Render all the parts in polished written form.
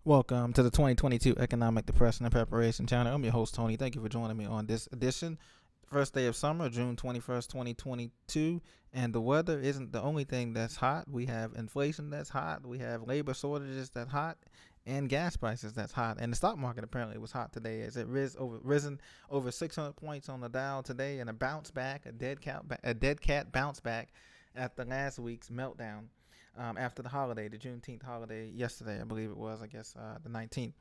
Welcome to the 2022 Economic Depression and Preparation Channel. I'm your host, Tony. Thank you for joining me on this edition. First day of summer, June 21st, 2022. And the weather isn't the only thing that's hot. We have inflation that's hot. We have labor shortages that's hot. And gas prices that's hot. And the stock market apparently was hot today as it risen over 600 points on the Dow today, and a bounce back, a dead cat bounce back after last week's meltdown after the holiday, the Juneteenth holiday yesterday, I believe it was, I guess the 19th,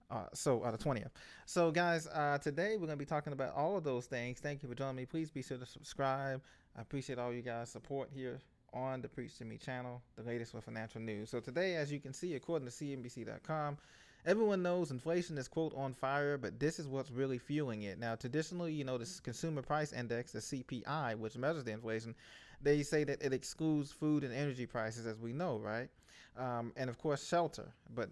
the 20th. So, guys, today we're going to be talking about all of those things. Thank you for joining me. Please be sure to subscribe. I appreciate all you guys' support here on the Preach to Me channel, the latest with financial news. So today, as you can see, according to CNBC.com, everyone knows inflation is, quote, on fire, but this is what's really fueling it. Now, traditionally, the Consumer Price Index, the CPI, which measures the inflation, they say that it excludes food and energy prices, as we know, right? And, of course, shelter. But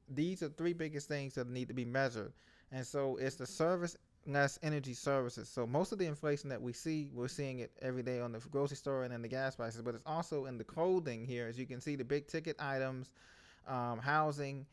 these are three biggest things that need to be measured. And so it's the service less energy services. So most of the inflation that we see, we're seeing it every day on the grocery store and in the gas prices, but it's also in the clothing here. As you can see, the big ticket items, housing,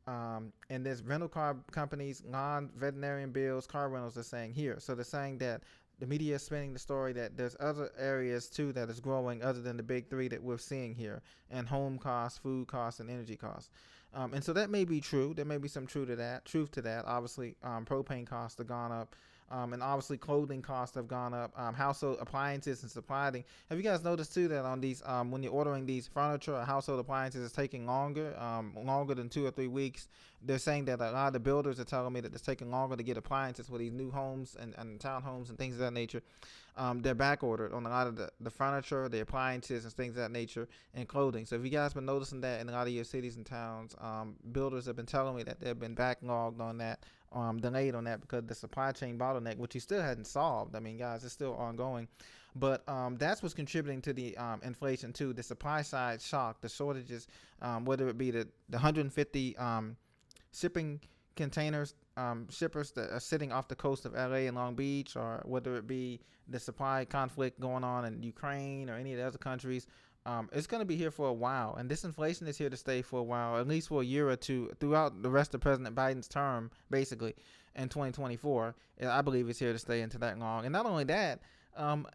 and there's rental car companies, non-veterinarian bills, car rentals are saying here. So they're saying that the media is spinning the story that there's other areas too that is growing other than the big three that we're seeing here, and home costs, food costs, and energy costs. And so that may be true. There may be some truth to that. Obviously, propane costs have gone up. And obviously clothing costs have gone up. Household appliances and supplying. Have you guys noticed too that on these, when you're ordering these furniture or household appliances, it's taking longer than 2 or 3 weeks? They're saying that a lot of the builders are telling me that it's taking longer to get appliances for these new homes and townhomes and things of that nature. They're back ordered on a lot of the furniture, the appliances, and things of that nature, and clothing. So if you guys been noticing that in a lot of your cities and towns, builders have been telling me that they've been backlogged on that. Delayed on that because the supply chain bottleneck, which he still hadn't solved. I mean, guys, it's still ongoing. But that's what's contributing to the inflation too. The supply side shock, the shortages, whether it be the 150 shipping containers, shippers that are sitting off the coast of LA and Long Beach, or whether it be the supply conflict going on in Ukraine or any of the other countries. It's going to be here for a while, and this inflation is here to stay for a while, at least for a year or two, throughout the rest of President Biden's term, basically, in 2024. I believe it's here to stay into that long. And not only that,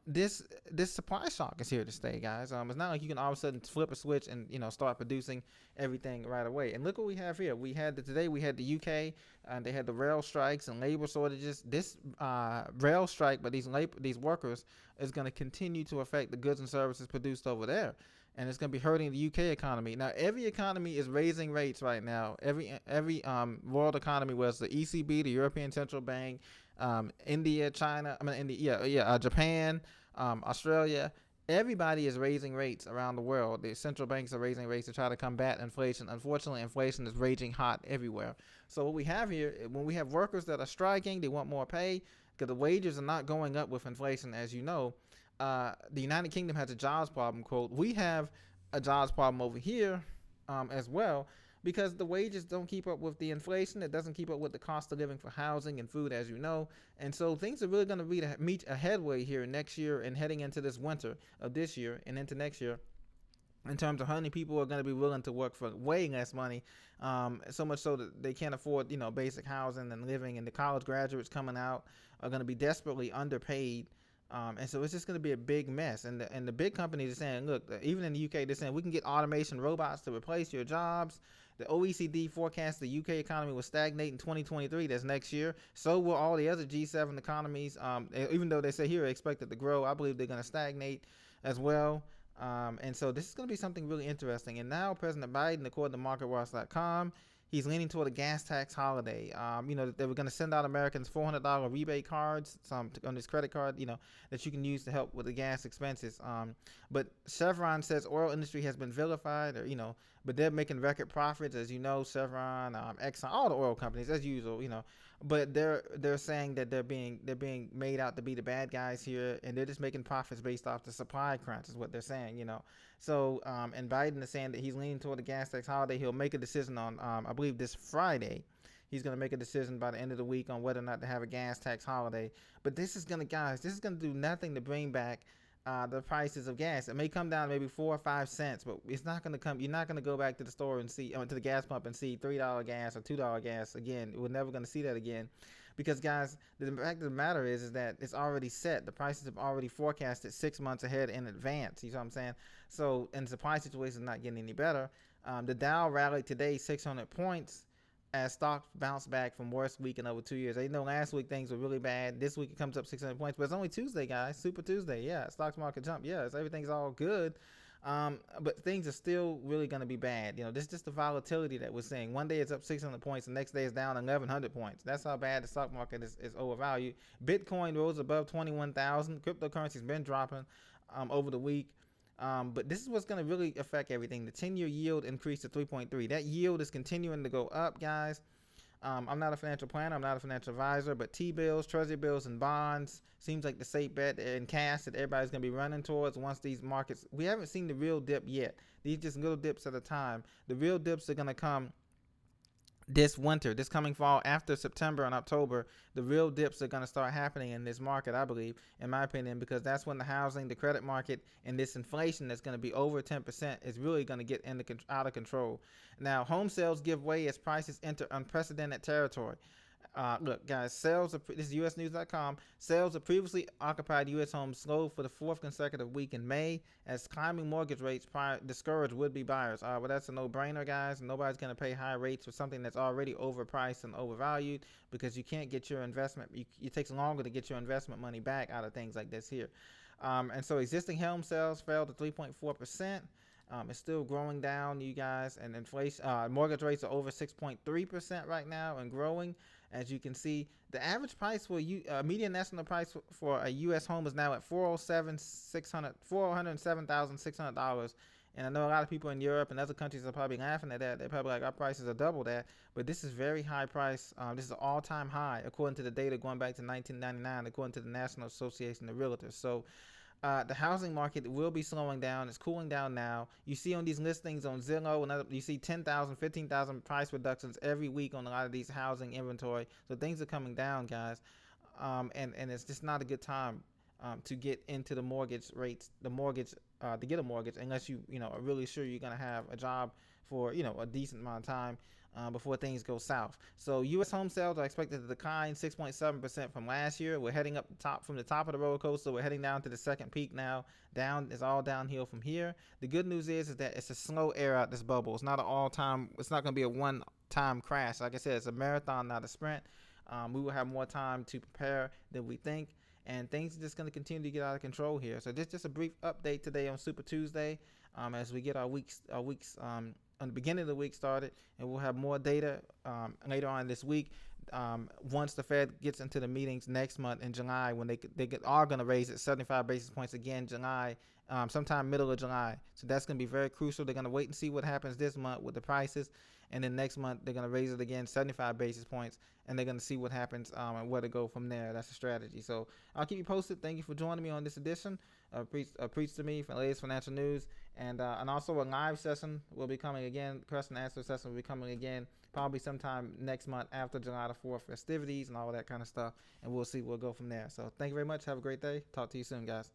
this supply shock is here to stay, guys. It's not like you can all of a sudden flip a switch and start producing everything right away. And look what we have here. Today we had the UK, and they had the rail strikes and labor shortages. This rail strike by these workers is going to continue to affect the goods and services produced over there, and it's going to be hurting the UK economy. Now, every economy is raising rates right now. Every world economy, was the ECB, the European Central Bank, India, China, Japan, Australia. Everybody is raising rates around the world. The central banks are raising rates to try to combat inflation. Unfortunately, inflation is raging hot everywhere. So what we have here, when we have workers that are striking, they want more pay because the wages are not going up with inflation, as you know. The United Kingdom has a jobs problem, quote. We have a jobs problem over here as well, because the wages don't keep up with the inflation. It doesn't keep up with the cost of living for housing and food, as you know. And so things are really going to meet a headway here next year and heading into this winter of this year and into next year, in terms of how many people are going to be willing to work for way less money, so much so that they can't afford, basic housing and living. And the college graduates coming out are going to be desperately underpaid. And so it's just going to be a big mess. And the big companies are saying, look, even in the UK, they're saying we can get automation robots to replace your jobs. The OECD forecasts the UK economy will stagnate in 2023. That's next year. So will all the other G7 economies. Even though they say here expected to grow, I believe they're going to stagnate as well. And so this is going to be something really interesting. And now President Biden, according to MarketWatch.com, he's leaning toward a gas tax holiday. They were going to send out Americans $400 rebate cards on this credit card, that you can use to help with the gas expenses. But Chevron says oil industry has been vilified, but they're making record profits, as you know. Chevron, Exxon, all the oil companies, as usual, But they're saying that they're being made out to be the bad guys here, and they're just making profits based off the supply crunch, is what they're saying, So, and Biden is saying that he's leaning toward the gas tax holiday. He'll make a decision on, I believe, this Friday. He's going to make a decision by the end of the week on whether or not to have a gas tax holiday. But this is going to do nothing to bring back the prices of gas. It may come down maybe 4 or 5 cents, but it's not going to come. You're not going to go back to the store and see, to the gas pump and see $3 gas or $2 gas again. We're never going to see that again, because guys, the fact of the matter is that it's already set. The prices have already forecasted 6 months ahead in advance. You know what I'm saying? So, and the supply situation is not getting any better. The Dow rallied today 600 points as stocks bounce back from worst week in over 2 years. They know last week things were really bad. This week it comes up 600 points, but it's only Tuesday, guys. Super Tuesday. Yeah, stocks market jump. Yes, everything's all good. But things are still really going to be bad. This is just the volatility that we're seeing. One day it's up 600 points, the next day it's down 1,100 points. That's how bad the stock market is overvalued. Bitcoin rose above 21,000. Cryptocurrency's been dropping over the week. But this is what's going to really affect everything. The 10-year yield increased to 3.3. That yield is continuing to go up, guys. I'm not a financial planner. I'm not a financial advisor, but T-bills, treasury bills, and bonds seems like the safe bet, and cash that everybody's going to be running towards once these markets. We haven't seen the real dip yet. These just little dips at a time. The real dips are going to come this winter, this coming fall, after September and October. The real dips are going to start happening in this market, I believe, in my opinion, because that's when the housing, the credit market, and this inflation that's going to be over 10% is really going to get out of control. Now, home sales give way as prices enter unprecedented territory. Look, guys, this is usnews.com. Sales of previously occupied U.S. homes slowed for the fourth consecutive week in May as climbing mortgage rates discourage would-be buyers. Well, that's a no-brainer, guys. Nobody's going to pay high rates for something that's already overpriced and overvalued, because you can't get your investment. It takes longer to get your investment money back out of things like this here. And so existing home sales fell to 3.4%. It's still growing down, you guys, and inflation, mortgage rates are over 6.3% right now and growing. As you can see, the average price for median national price for a U.S. home is now at $407,600. And I know a lot of people in Europe and other countries are probably laughing at that. They're probably like, our prices are double that. But this is very high price. This is an all-time high, according to the data going back to 1999, according to the National Association of Realtors. So the housing market will be slowing down. It's cooling down now. You see on these listings on Zillow, and you see 10,000, 15,000 price reductions every week on a lot of these housing inventory. So things are coming down, guys. And it's just not a good time to get into the mortgage rates, to get a mortgage, unless you are really sure you're going to have a job for a decent amount of time before things go south. So U.S. home sales are expected to decline 6.7% from last year. We're heading up from the top of the roller coaster. We're heading down to the second peak now. Down is all downhill from here. The good news is that it's a slow air out this bubble. It's not an all-time. It's not going to be a one-time crash. Like I said, it's a marathon, not a sprint. We will have more time to prepare than we think. And things are just going to continue to get out of control here. So this is just a brief update today on Super Tuesday, as we get our weeks on the beginning of the week started, and we'll have more data later on this week. Once the Fed gets into the meetings next month in July, when they are going to raise it 75 basis points again, July, sometime middle of July. So that's going to be very crucial. They're going to wait and see what happens this month with the prices, and then next month they're going to raise it again 75 basis points, and they're going to see what happens and where to go from there. That's a strategy. So I'll keep you posted. Thank you for joining me on this edition of Preach to Me for the latest financial news, and also a live session will be coming again. Question and answer session will be coming again probably sometime next month after July the 4th festivities and all that kind of stuff, and we'll see. We'll go from there. So thank you very much. Have a great day. Talk to you soon, guys.